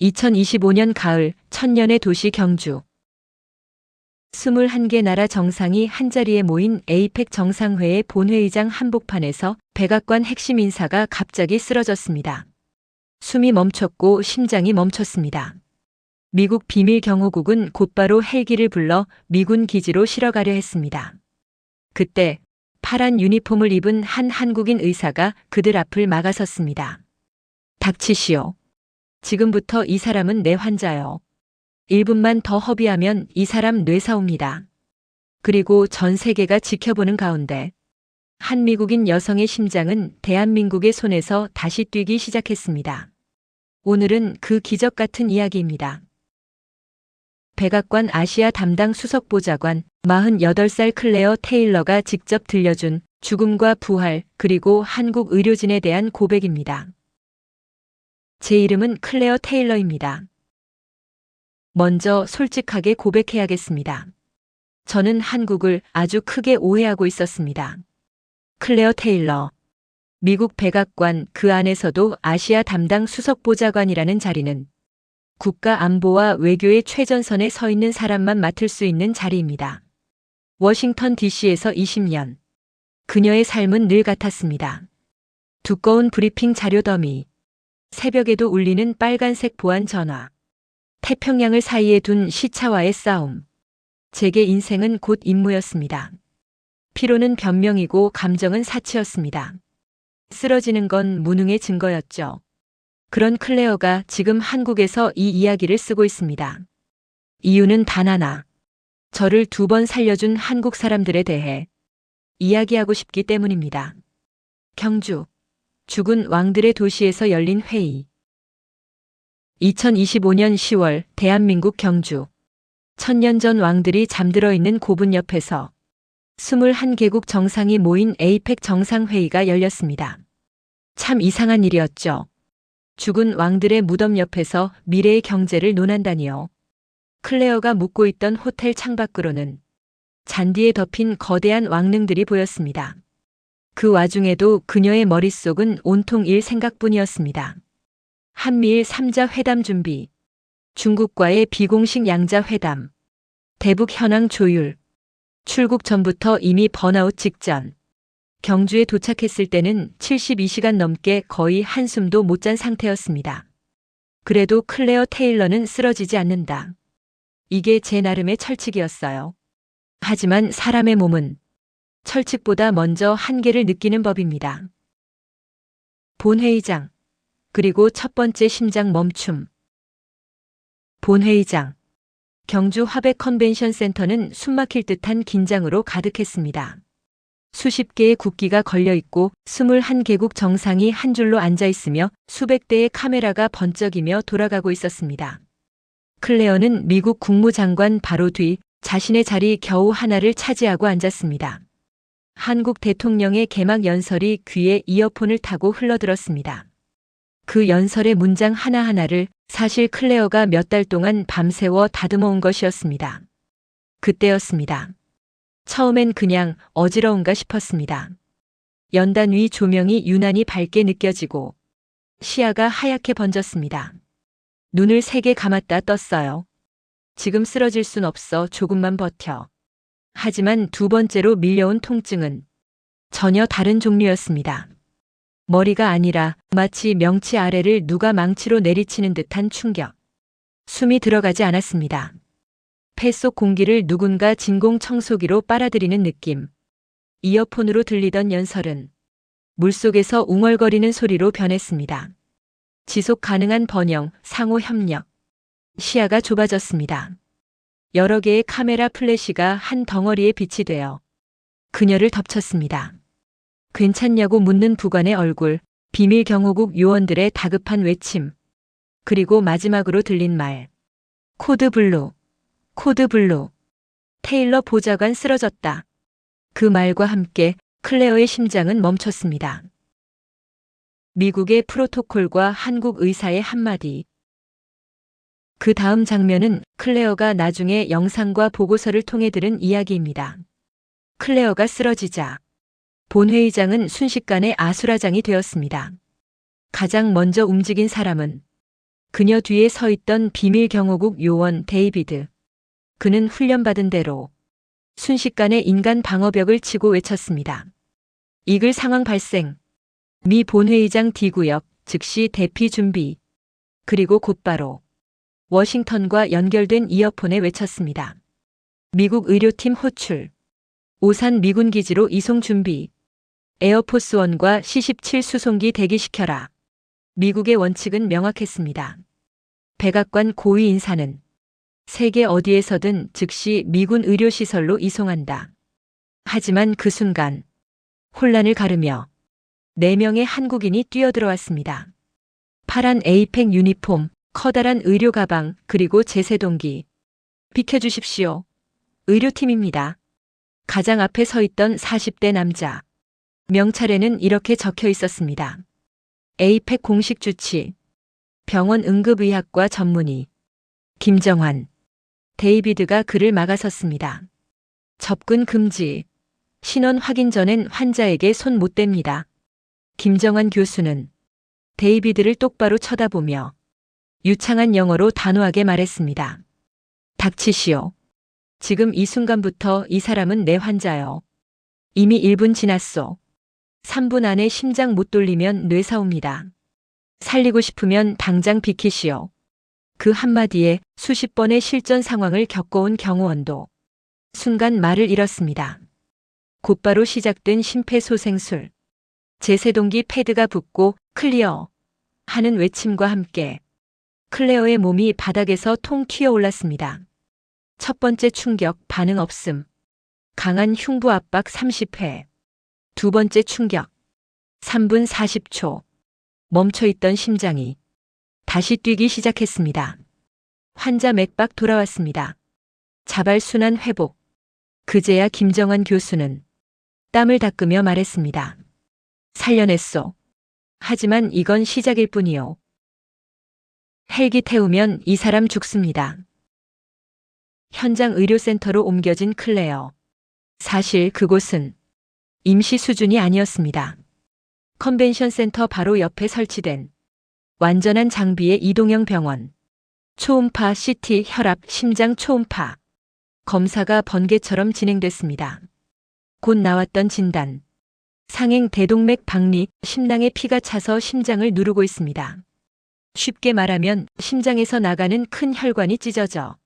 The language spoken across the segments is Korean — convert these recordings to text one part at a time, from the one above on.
2025년 가을 천년의 도시 경주. 21개 나라 정상이 한자리에 모인 에이펙 정상회의 본회의장 한복판에서 백악관 핵심 인사가 갑자기 쓰러졌습니다. 숨이 멈췄고 심장이 멈췄습니다. 미국 비밀 경호국은 곧바로 헬기를 불러 미군 기지로 실어가려 했습니다. 그때 파란 유니폼을 입은 한 한국인 의사가 그들 앞을 막아섰습니다. 닥치시오. 지금부터 이 사람은 내 환자요. 1분만 더 허비하면 이 사람 뇌사옵니다. 그리고 전 세계가 지켜보는 가운데 한 미국인 여성의 심장은 대한민국의 손에서 다시 뛰기 시작했습니다. 오늘은 그 기적 같은 이야기입니다. 백악관 아시아 담당 수석보좌관 48살 클레어 테일러가 직접 들려준 죽음과 부활 그리고 한국 의료진에 대한 고백입니다. 제 이름은 클레어 테일러입니다. 먼저 솔직하게 고백해야겠습니다. 저는 한국을 아주 크게 오해하고 있었습니다. 클레어 테일러. 미국 백악관 그 안에서도 아시아 담당 수석보좌관이라는 자리는 국가 안보와 외교의 최전선에 서 있는 사람만 맡을 수 있는 자리입니다. 워싱턴 DC에서 20년. 그녀의 삶은 늘 같았습니다. 두꺼운 브리핑 자료 더미. 새벽에도 울리는 빨간색 보안 전화. 태평양을 사이에 둔 시차와의 싸움. 제게 인생은 곧 임무였습니다. 피로는 변명이고 감정은 사치였습니다. 쓰러지는 건 무능의 증거였죠. 그런 클레어가 지금 한국에서 이 이야기를 쓰고 있습니다. 이유는 단 하나. 저를 2번 살려준 한국 사람들에 대해 이야기하고 싶기 때문입니다. 경주. 죽은 왕들의 도시에서 열린 회의. 2025년 10월 대한민국 경주. 1000년 전 왕들이 잠들어 있는 고분 옆에서 21개국 정상이 모인 에이펙 정상회의가 열렸습니다. 참 이상한 일이었죠. 죽은 왕들의 무덤 옆에서 미래의 경제를 논한다니요. 클레어가 묵고 있던 호텔 창밖으로는 잔디에 덮인 거대한 왕릉들이 보였습니다. 그 와중에도 그녀의 머릿속은 온통 일 생각뿐이었습니다. 한미일 3자 회담 준비, 중국과의 비공식 양자 회담, 대북 현황 조율, 출국 전부터 이미 번아웃 직전. 경주에 도착했을 때는 72시간 넘게 거의 한숨도 못 잔 상태였습니다. 그래도 클레어 테일러는 쓰러지지 않는다. 이게 제 나름의 철칙이었어요. 하지만 사람의 몸은 철칙보다 먼저 한계를 느끼는 법입니다. 본회의장. 그리고 첫 번째 심장 멈춤. 본회의장. 경주 화백 컨벤션 센터는 숨막힐 듯한 긴장으로 가득했습니다. 수십 개의 국기가 걸려 있고 21개국 정상이 한 줄로 앉아 있으며 수백 대의 카메라가 번쩍이며 돌아가고 있었습니다. 클레어는 미국 국무장관 바로 뒤 자신의 자리 겨우 하나를 차지하고 앉았습니다. 한국 대통령의 개막 연설이 귀에 이어폰을 타고 흘러들었습니다. 그 연설의 문장 하나하나를 사실 클레어가 몇 달 동안 밤새워 다듬어 온 것이었습니다. 그때였습니다. 처음엔 그냥 어지러운가 싶었습니다. 연단 위 조명이 유난히 밝게 느껴지고 시야가 하얗게 번졌습니다. 눈을 세게 감았다 떴어요. 지금 쓰러질 순 없어. 조금만 버텨. 하지만 2번째로 밀려온 통증은 전혀 다른 종류였습니다. 머리가 아니라 마치 명치 아래를 누가 망치로 내리치는 듯한 충격. 숨이 들어가지 않았습니다. 폐 속 공기를 누군가 진공청소기로 빨아들이는 느낌. 이어폰으로 들리던 연설은 물속에서 웅얼거리는 소리로 변했습니다. 지속 가능한 번영, 상호 협력. 시야가 좁아졌습니다. 여러 개의 카메라 플래시가 한 덩어리에 빛이 되어 그녀를 덮쳤습니다. 괜찮냐고 묻는 부관의 얼굴, 비밀 경호국 요원들의 다급한 외침. 그리고 마지막으로 들린 말. 코드 블루. 코드 블루. 테일러 보좌관 쓰러졌다. 그 말과 함께 클레어의 심장은 멈췄습니다. 미국의 프로토콜과 한국 의사의 한마디. 그 다음 장면은 클레어가 나중에 영상과 보고서를 통해 들은 이야기입니다. 클레어가 쓰러지자 본회의장은 순식간에 아수라장이 되었습니다. 가장 먼저 움직인 사람은 그녀 뒤에 서 있던 비밀경호국 요원 데이비드. 그는 훈련받은 대로 순식간에 인간 방어벽을 치고 외쳤습니다. 이글 상황 발생. 미 본회의장 D구역 즉시 대피 준비. 그리고 곧바로 워싱턴과 연결된 이어폰에 외쳤습니다. 미국 의료팀 호출. 오산 미군 기지로 이송 준비. 에어포스원과 C-17 수송기 대기시켜라. 미국의 원칙은 명확했습니다. 백악관 고위 인사는 세계 어디에서든 즉시 미군 의료시설로 이송한다. 하지만 그 순간 혼란을 가르며 4명의 한국인이 뛰어들어왔습니다. 파란 에이펙 유니폼, 커다란 의료 가방, 그리고 제세동기. 비켜주십시오. 의료팀입니다. 가장 앞에 서 있던 40대 남자. 명찰에는 이렇게 적혀 있었습니다. 에이펙 공식 주치. 병원 응급의학과 전문의. 김정환. 데이비드가 그를 막아섰습니다. 접근 금지. 신원 확인 전엔 환자에게 손 못 댑니다. 김정환 교수는 데이비드를 똑바로 쳐다보며 유창한 영어로 단호하게 말했습니다. 닥치시오. 지금 이 순간부터 이 사람은 내 환자요. 이미 1분 지났소. 3분 안에 심장 못 돌리면 뇌사옵니다. 살리고 싶으면 당장 비키시오. 그 한마디에 수십 번의 실전 상황을 겪어온 경호원도 순간 말을 잃었습니다. 곧바로 시작된 심폐소생술. 제세동기 패드가 붙고 클리어 하는 외침과 함께 클레어의 몸이 바닥에서 통 튀어 올랐습니다. 첫 번째 충격 반응 없음. 강한 흉부 압박 30회. 두 번째 충격. 3분 40초. 멈춰있던 심장이 다시 뛰기 시작했습니다. 환자 맥박 돌아왔습니다. 자발순환 회복. 그제야 김정환 교수는 땀을 닦으며 말했습니다. 살려냈소. 하지만 이건 시작일 뿐이요. 헬기 태우면 이 사람 죽습니다. 현장 의료센터로 옮겨진 클레어. 사실 그곳은 임시 수준이 아니었습니다. 컨벤션 센터 바로 옆에 설치된 완전한 장비의 이동형 병원. 초음파, CT, 혈압, 심장 초음파. 검사가 번개처럼 진행됐습니다. 곧 나왔던 진단. 상행 대동맥 박리, 심낭에 피가 차서 심장을 누르고 있습니다. 쉽게 말하면 심장에서 나가는 큰 혈관이 찢어져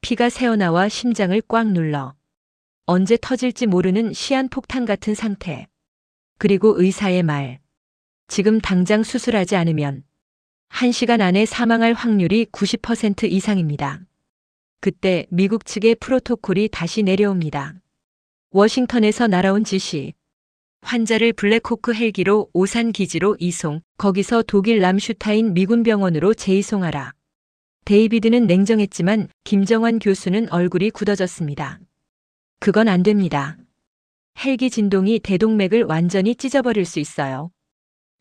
피가 새어나와 심장을 꽉 눌러 언제 터질지 모르는 시한폭탄 같은 상태. 그리고 의사의 말. 지금 당장 수술하지 않으면 1시간 안에 사망할 확률이 90% 이상입니다. 그때 미국 측의 프로토콜이 다시 내려옵니다. 워싱턴에서 날아온 지시. 환자를 블랙호크 헬기로 오산 기지로 이송, 거기서 독일 람슈타인 미군 병원으로 재이송하라. 데이비드는 냉정했지만 김정환 교수는 얼굴이 굳어졌습니다. 그건 안 됩니다. 헬기 진동이 대동맥을 완전히 찢어버릴 수 있어요.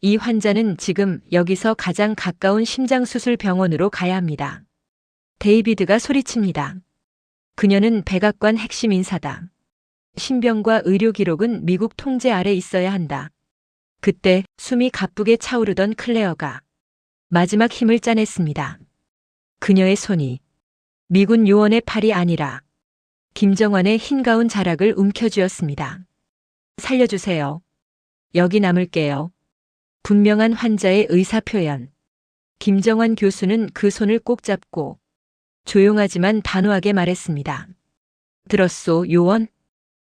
이 환자는 지금 여기서 가장 가까운 심장수술 병원으로 가야 합니다. 데이비드가 소리칩니다. 그녀는 백악관 핵심 인사다. 신병과 의료 기록은 미국 통제 아래 있어야 한다. 그때 숨이 가쁘게 차오르던 클레어가 마지막 힘을 짜냈습니다. 그녀의 손이 미군 요원의 팔이 아니라 김정환의 흰 가운 자락을 움켜쥐었습니다. 살려주세요. 여기 남을게요. 분명한 환자의 의사표현. 김정환 교수는 그 손을 꼭 잡고 조용하지만 단호하게 말했습니다. 들었소, 요원?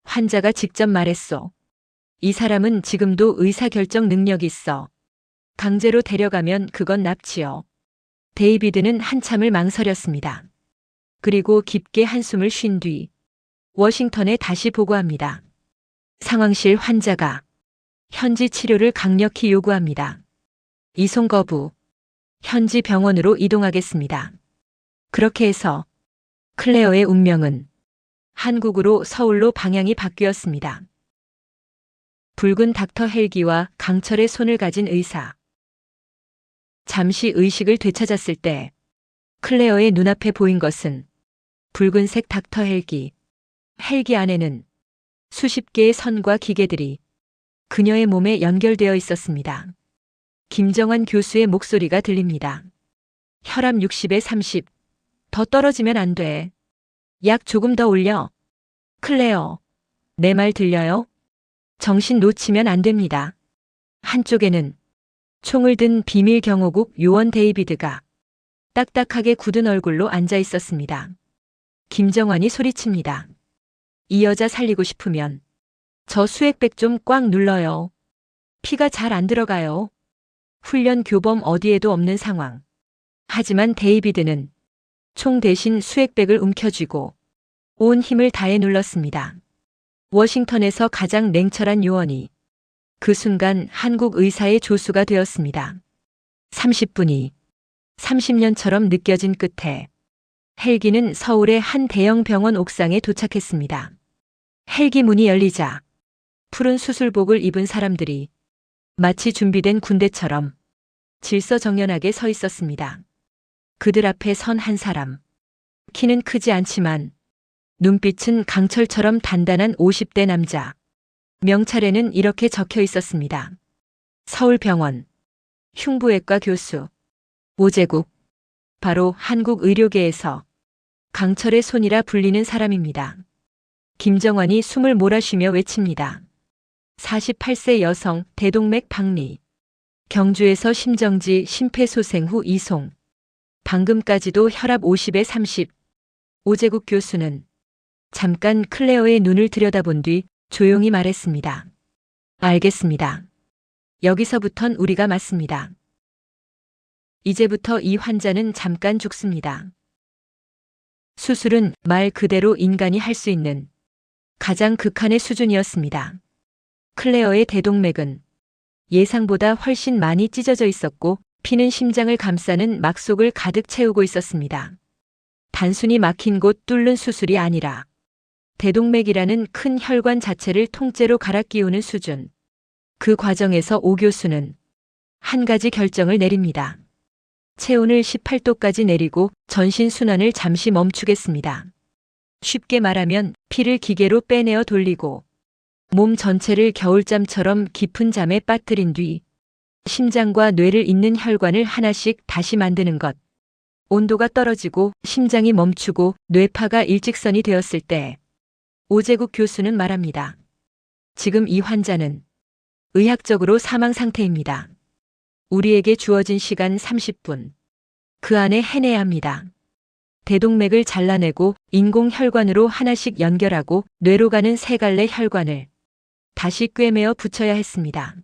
환자가 직접 말했소. 이 사람은 지금도 의사결정 능력이 있어. 강제로 데려가면 그건 납치요. 데이비드는 한참을 망설였습니다. 그리고 깊게 한숨을 쉰 뒤 워싱턴에 다시 보고합니다. 상황실 환자가 현지 치료를 강력히 요구합니다. 이송 거부. 현지 병원으로 이동하겠습니다. 그렇게 해서 클레어의 운명은 한국으로 서울로 방향이 바뀌었습니다. 붉은 닥터 헬기와 강철의 손을 가진 의사. 잠시 의식을 되찾았을 때 클레어의 눈앞에 보인 것은 붉은색 닥터 헬기. 헬기 안에는 수십 개의 선과 기계들이 그녀의 몸에 연결되어 있었습니다. 김정환 교수의 목소리가 들립니다. 혈압 60에 30. 더 떨어지면 안 돼. 약 조금 더 올려. 클레어. 내 말 들려요? 정신 놓치면 안 됩니다. 한쪽에는 총을 든 비밀 경호국 요원 데이비드가 딱딱하게 굳은 얼굴로 앉아 있었습니다. 김정환이 소리칩니다. 이 여자 살리고 싶으면 저 수액백 좀 꽉 눌러요. 피가 잘 안 들어가요. 훈련 교범 어디에도 없는 상황. 하지만 데이비드는 총 대신 수액백을 움켜쥐고 온 힘을 다해 눌렀습니다. 워싱턴에서 가장 냉철한 요원이 그 순간 한국 의사의 조수가 되었습니다. 30분이 30년처럼 느껴진 끝에 헬기는 서울의 한 대형 병원 옥상에 도착했습니다. 헬기 문이 열리자 푸른 수술복을 입은 사람들이 마치 준비된 군대처럼 질서정연하게 서 있었습니다. 그들 앞에 선 한 사람. 키는 크지 않지만 눈빛은 강철처럼 단단한 50대 남자. 명찰에는 이렇게 적혀 있었습니다. 서울병원 흉부외과 교수 오재국. 바로 한국 의료계에서 강철의 손이라 불리는 사람입니다. 김정환이 숨을 몰아쉬며 외칩니다. 48세 여성 대동맥 박리. 경주에서 심정지 심폐소생 후 이송. 방금까지도 혈압 50에 30. 오재국 교수는 잠깐 클레어의 눈을 들여다본 뒤 조용히 말했습니다. 알겠습니다. 여기서부턴 우리가 맞습니다. 이제부터 이 환자는 잠깐 죽습니다. 수술은 말 그대로 인간이 할 수 있는 가장 극한의 수준이었습니다. 클레어의 대동맥은 예상보다 훨씬 많이 찢어져 있었고 피는 심장을 감싸는 막속을 가득 채우고 있었습니다. 단순히 막힌 곳 뚫는 수술이 아니라 대동맥이라는 큰 혈관 자체를 통째로 갈아 끼우는 수준. 그 과정에서 오 교수는 한 가지 결정을 내립니다. 체온을 18도까지 내리고 전신 순환을 잠시 멈추겠습니다. 쉽게 말하면 피를 기계로 빼내어 돌리고 몸 전체를 겨울잠처럼 깊은 잠에 빠뜨린 뒤 심장과 뇌를 잇는 혈관을 하나씩 다시 만드는 것. 온도가 떨어지고 심장이 멈추고 뇌파가 일직선이 되었을 때 오재국 교수는 말합니다. 지금 이 환자는 의학적으로 사망 상태입니다. 우리에게 주어진 시간 30분. 그 안에 해내야 합니다. 대동맥을 잘라내고 인공혈관으로 하나씩 연결하고 뇌로 가는 세 갈래 혈관을 다시 꿰매어 붙여야 했습니다.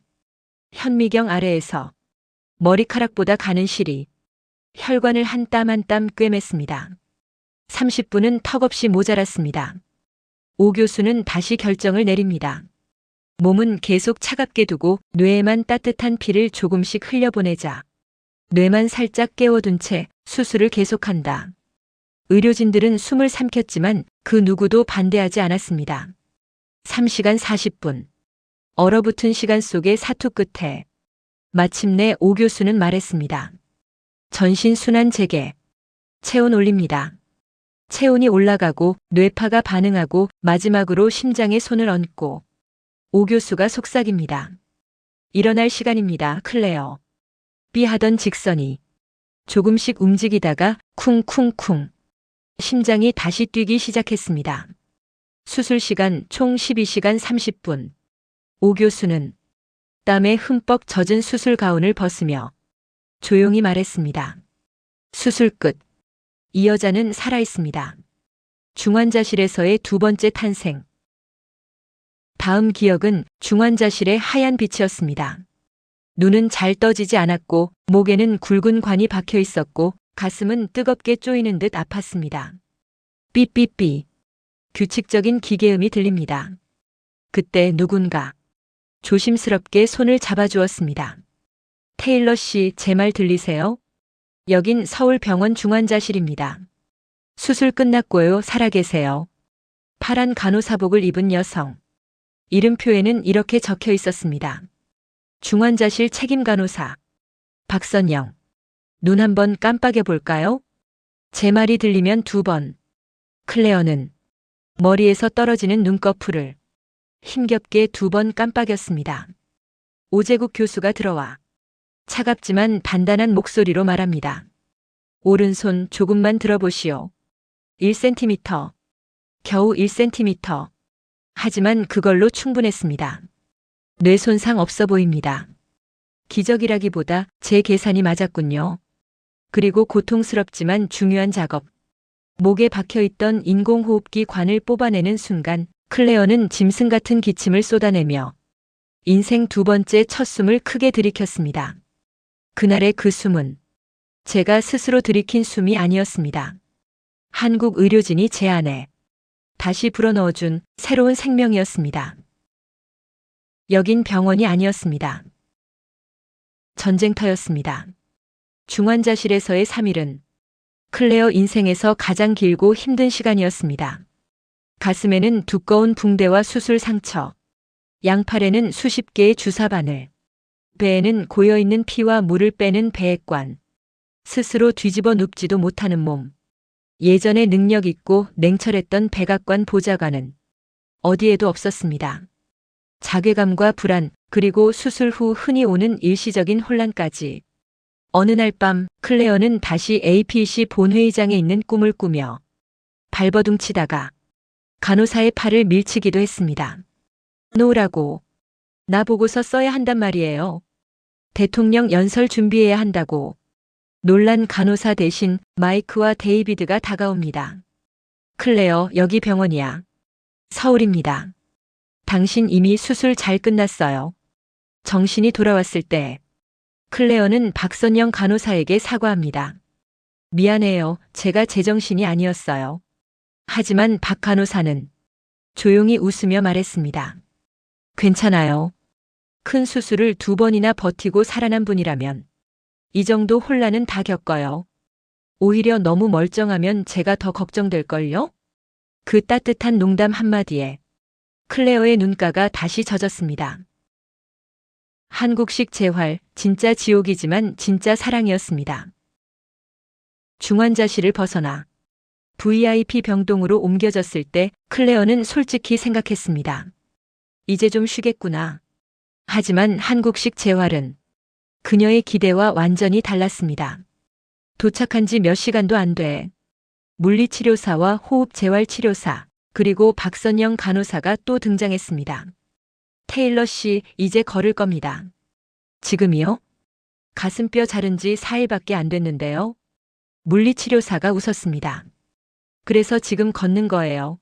현미경 아래에서 머리카락보다 가는 실이 혈관을 한 땀 한 땀 꿰맸습니다. 30분은 턱없이 모자랐습니다. 오 교수는 다시 결정을 내립니다. 몸은 계속 차갑게 두고 뇌에만 따뜻한 피를 조금씩 흘려보내자 뇌만 살짝 깨워둔 채 수술을 계속한다. 의료진들은 숨을 삼켰지만 그 누구도 반대하지 않았습니다. 3시간 40분. 얼어붙은 시간 속의 사투 끝에 마침내 오 교수는 말했습니다. 전신 순환 재개. 체온 올립니다. 체온이 올라가고 뇌파가 반응하고 마지막으로 심장에 손을 얹고 오 교수가 속삭입니다. 일어날 시간입니다, 클레어. 삐하던 직선이 조금씩 움직이다가 쿵쿵쿵. 심장이 다시 뛰기 시작했습니다. 수술 시간 총 12시간 30분. 오 교수는 땀에 흠뻑 젖은 수술 가운을 벗으며 조용히 말했습니다. 수술 끝. 이 여자는 살아있습니다. 중환자실에서의 두 번째 탄생. 다음 기억은 중환자실의 하얀 빛이었습니다. 눈은 잘 떠지지 않았고 목에는 굵은 관이 박혀 있었고 가슴은 뜨겁게 쪼이는 듯 아팠습니다. 삐삐삐. 규칙적인 기계음이 들립니다. 그때 누군가 조심스럽게 손을 잡아주었습니다. 테일러 씨, 제 말 들리세요? 여긴 서울병원 중환자실입니다. 수술 끝났고요. 살아계세요. 파란 간호사복을 입은 여성. 이름표에는 이렇게 적혀 있었습니다. 중환자실 책임 간호사. 박선영. 눈 한번 깜빡여 볼까요? 제 말이 들리면 2번. 클레어는 머리에서 떨어지는 눈꺼풀을 힘겹게 2번 깜빡였습니다. 오재국 교수가 들어와 차갑지만 단단한 목소리로 말합니다. 오른손 조금만 들어보시오. 1cm. 겨우 1cm. 하지만 그걸로 충분했습니다. 뇌 손상 없어 보입니다. 기적이라기보다 제 계산이 맞았군요. 그리고 고통스럽지만 중요한 작업. 목에 박혀있던 인공호흡기 관을 뽑아내는 순간 클레어는 짐승 같은 기침을 쏟아내며 인생 두 번째 첫 숨을 크게 들이켰습니다. 그날의 그 숨은 제가 스스로 들이킨 숨이 아니었습니다. 한국 의료진이 제 안에 다시 불어넣어준 새로운 생명이었습니다. 여긴 병원이 아니었습니다. 전쟁터였습니다. 중환자실에서의 3일은 클레어 인생에서 가장 길고 힘든 시간이었습니다. 가슴에는 두꺼운 붕대와 수술 상처, 양팔에는 수십 개의 주사 바늘, 배에는 고여있는 피와 물을 빼는 배액관, 스스로 뒤집어 눕지도 못하는 몸, 예전에 능력 있고 냉철했던 백악관 보좌관은 어디에도 없었습니다. 자괴감과 불안, 그리고 수술 후 흔히 오는 일시적인 혼란까지. 어느 날 밤 클레어는 다시 APC 본회의장에 있는 꿈을 꾸며 발버둥치다가 간호사의 팔을 밀치기도 했습니다. 놓으라고. 나 보고서 써야 한단 말이에요. 대통령 연설 준비해야 한다고. 놀란 간호사 대신 마이크와 데이비드가 다가옵니다. 클레어, 여기 병원이야. 서울입니다. 당신 이미 수술 잘 끝났어요. 정신이 돌아왔을 때 클레어는 박선영 간호사에게 사과합니다. 미안해요. 제가 제정신이 아니었어요. 하지만 박 간호사는 조용히 웃으며 말했습니다. 괜찮아요. 큰 수술을 2번이나 버티고 살아난 분이라면 이 정도 혼란은 다 겪어요. 오히려 너무 멀쩡하면 제가 더 걱정될걸요? 그 따뜻한 농담 한마디에 클레어의 눈가가 다시 젖었습니다. 한국식 재활, 진짜 지옥이지만 진짜 사랑이었습니다. 중환자실을 벗어나 VIP 병동으로 옮겨졌을 때 클레어는 솔직히 생각했습니다. 이제 좀 쉬겠구나. 하지만 한국식 재활은 그녀의 기대와 완전히 달랐습니다. 도착한 지 몇 시간도 안 돼. 물리치료사와 호흡재활치료사, 그리고 박선영 간호사가 또 등장했습니다. 테일러 씨, 이제 걸을 겁니다. 지금이요? 가슴뼈 자른 지 4일밖에 안 됐는데요. 물리치료사가 웃었습니다. 그래서 지금 걷는 거예요.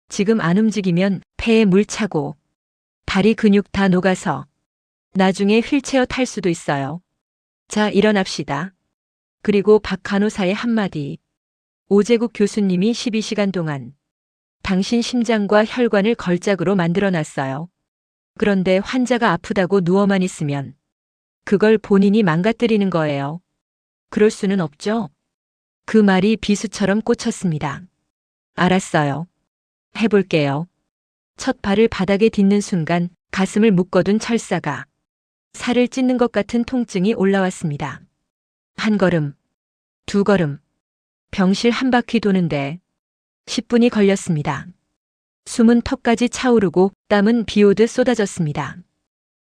지금 안 움직이면 폐에 물 차고 다리 근육 다 녹아서 나중에 휠체어 탈 수도 있어요. 자, 일어납시다. 그리고 박 간호사의 한마디. 오재국 교수님이 12시간 동안 당신 심장과 혈관을 걸작으로 만들어놨어요. 그런데 환자가 아프다고 누워만 있으면 그걸 본인이 망가뜨리는 거예요. 그럴 수는 없죠? 그 말이 비수처럼 꽂혔습니다. 알았어요. 해볼게요. 첫 발을 바닥에 딛는 순간 가슴을 묶어둔 철사가 살을 찢는 것 같은 통증이 올라왔습니다. 한 걸음, 두 걸음, 병실 한 바퀴 도는데 10분이 걸렸습니다. 숨은 턱까지 차오르고 땀은 비오듯 쏟아졌습니다.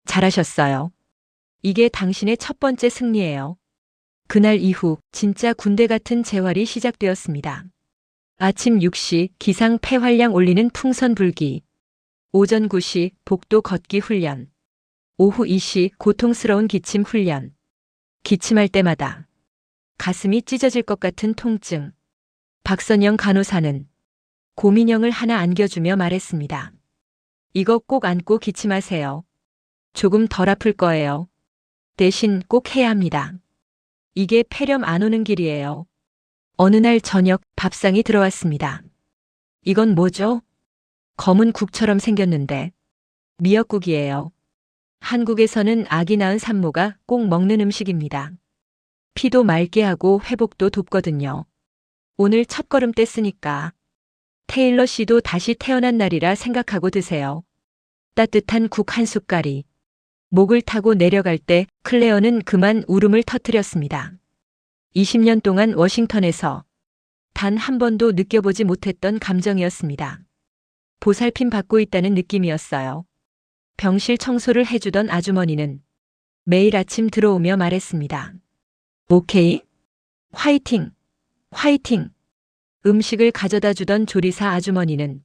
잘하셨어요. 이게 당신의 첫 번째 승리예요. 그날 이후 진짜 군대 같은 재활이 시작되었습니다. 아침 6시 기상 폐활량 올리는 풍선 불기. 오전 9시 복도 걷기 훈련. 오후 2시 고통스러운 기침 훈련. 기침할 때마다 가슴이 찢어질 것 같은 통증. 박선영 간호사는 고민형을 하나 안겨주며 말했습니다. 이거 꼭 안고 기침하세요. 조금 덜 아플 거예요. 대신 꼭 해야 합니다. 이게 폐렴 안 오는 길이에요. 어느 날 저녁 밥상이 들어왔습니다. 이건 뭐죠? 검은 국처럼 생겼는데 미역국이에요. 한국에서는 아기 낳은 산모가 꼭 먹는 음식입니다. 피도 맑게 하고 회복도 돕거든요. 오늘 첫걸음 뗐으니까 테일러 씨도 다시 태어난 날이라 생각하고 드세요. 따뜻한 국 한 숟갈이 목을 타고 내려갈 때 클레어는 그만 울음을 터뜨렸습니다. 20년 동안 워싱턴에서 단 한 번도 느껴보지 못했던 감정이었습니다. 보살핌 받고 있다는 느낌이었어요. 병실 청소를 해주던 아주머니는 매일 아침 들어오며 말했습니다. 오케이? 화이팅! 화이팅! 음식을 가져다 주던 조리사 아주머니는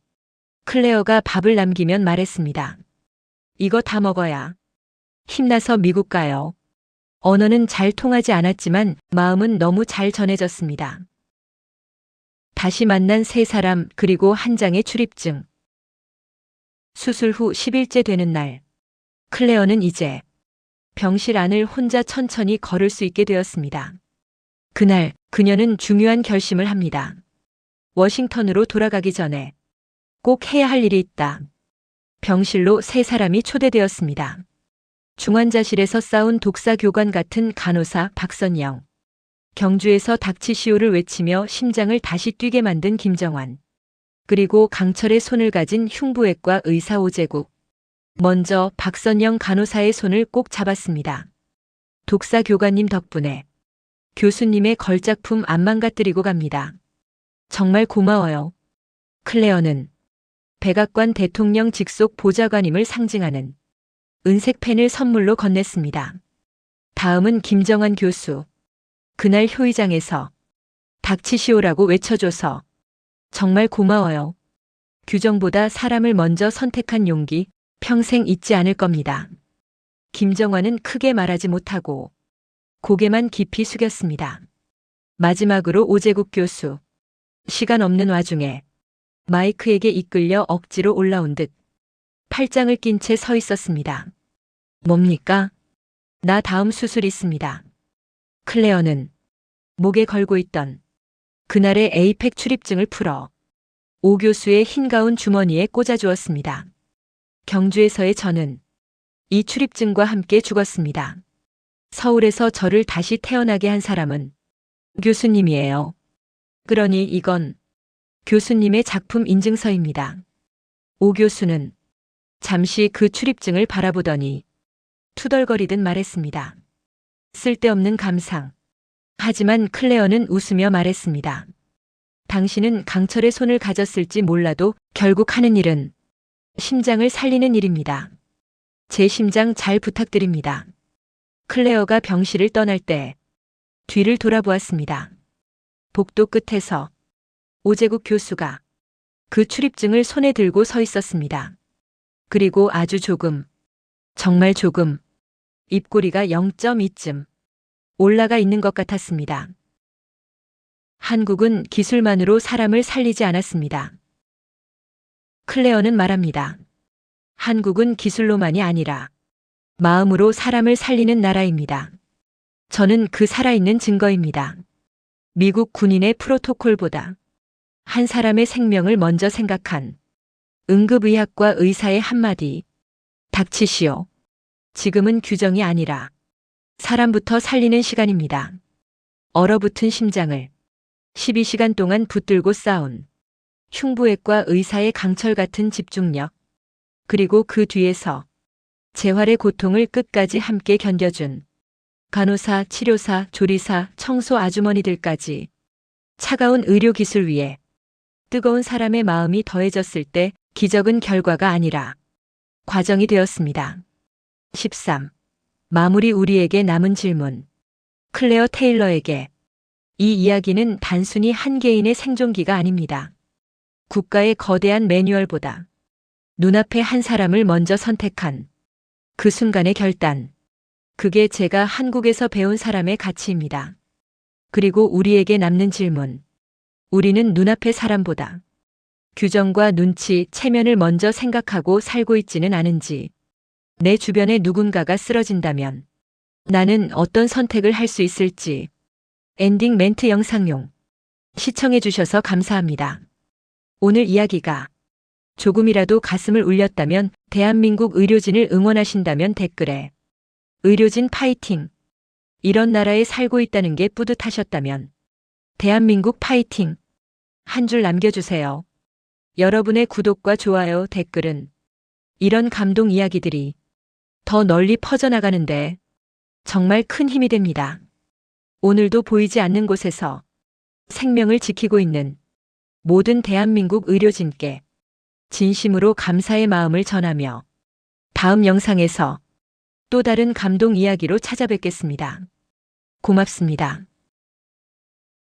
클레어가 밥을 남기면 말했습니다. 이거 다 먹어야 힘나서 미국 가요. 언어는 잘 통하지 않았지만 마음은 너무 잘 전해졌습니다. 다시 만난 세 사람 그리고 한 장의 출입증. 수술 후 10일째 되는 날, 클레어는 이제 병실 안을 혼자 천천히 걸을 수 있게 되었습니다. 그날 그녀는 중요한 결심을 합니다. 워싱턴으로 돌아가기 전에 꼭 해야 할 일이 있다. 병실로 세 사람이 초대되었습니다. 중환자실에서 싸운 독사 교관 같은 간호사 박선영, 경주에서 닥치시오를 외치며 심장을 다시 뛰게 만든 김정환, 그리고 강철의 손을 가진 흉부외과 의사 오재국. 먼저 박선영 간호사의 손을 꼭 잡았습니다. 독사 교관님 덕분에 교수님의 걸작품 안 망가뜨리고 갑니다. 정말 고마워요. 클레어는 백악관 대통령 직속 보좌관임을 상징하는 은색 펜을 선물로 건넸습니다. 다음은 김정환 교수. 그날 효의장에서 닥치시오라고 외쳐줘서 정말 고마워요. 규정보다 사람을 먼저 선택한 용기 평생 잊지 않을 겁니다. 김정환은 크게 말하지 못하고 고개만 깊이 숙였습니다. 마지막으로 오재국 교수. 시간 없는 와중에 마이크에게 이끌려 억지로 올라온 듯 팔짱을 낀 채 서 있었습니다. 뭡니까? 나 다음 수술 있습니다. 클레어는 목에 걸고 있던 그날의 에이펙 출입증을 풀어 오 교수의 흰 가운 주머니에 꽂아주었습니다. 경주에서의 저는 이 출입증과 함께 죽었습니다. 서울에서 저를 다시 태어나게 한 사람은 교수님이에요. 그러니 이건 교수님의 작품 인증서입니다. 오 교수는 잠시 그 출입증을 바라보더니 투덜거리듯 말했습니다. 쓸데없는 감상. 하지만 클레어는 웃으며 말했습니다. 당신은 강철의 손을 가졌을지 몰라도 결국 하는 일은 심장을 살리는 일입니다. 제 심장 잘 부탁드립니다. 클레어가 병실을 떠날 때 뒤를 돌아보았습니다. 복도 끝에서 오재국 교수가 그 출입증을 손에 들고 서 있었습니다. 그리고 아주 조금, 정말 조금, 입꼬리가 0.2쯤 올라가 있는 것 같았습니다. 한국은 기술만으로 사람을 살리지 않았습니다. 클레어는 말합니다. 한국은 기술로만이 아니라 마음으로 사람을 살리는 나라입니다. 저는 그 살아있는 증거입니다. 미국 군인의 프로토콜보다 한 사람의 생명을 먼저 생각한 응급의학과 의사의 한마디. 닥치시오. 지금은 규정이 아니라 사람부터 살리는 시간입니다. 얼어붙은 심장을 12시간 동안 붙들고 싸운 흉부외과 의사의 강철 같은 집중력, 그리고 그 뒤에서 재활의 고통을 끝까지 함께 견뎌준 간호사, 치료사, 조리사, 청소 아주머니들까지 차가운 의료기술 위에 뜨거운 사람의 마음이 더해졌을 때 기적은 결과가 아니라 과정이 되었습니다. 13. 마무리. 우리에게 남은 질문. 클레어 테일러에게 이 이야기는 단순히 한 개인의 생존기가 아닙니다. 국가의 거대한 매뉴얼보다 눈앞에 한 사람을 먼저 선택한 그 순간의 결단. 그게 제가 한국에서 배운 사람의 가치입니다. 그리고 우리에게 남는 질문. 우리는 눈앞의 사람보다 규정과 눈치, 체면을 먼저 생각하고 살고 있지는 않은지, 내 주변에 누군가가 쓰러진다면 나는 어떤 선택을 할 수 있을지. 엔딩 멘트 영상용. 시청해주셔서 감사합니다. 오늘 이야기가 조금이라도 가슴을 울렸다면, 대한민국 의료진을 응원하신다면 댓글에 의료진 파이팅! 이런 나라에 살고 있다는 게 뿌듯하셨다면 대한민국 파이팅! 한 줄 남겨주세요. 여러분의 구독과 좋아요, 댓글은 이런 감동 이야기들이 더 널리 퍼져나가는데 정말 큰 힘이 됩니다. 오늘도 보이지 않는 곳에서 생명을 지키고 있는 모든 대한민국 의료진께 진심으로 감사의 마음을 전하며 다음 영상에서 또 다른 감동 이야기로 찾아뵙겠습니다. 고맙습니다.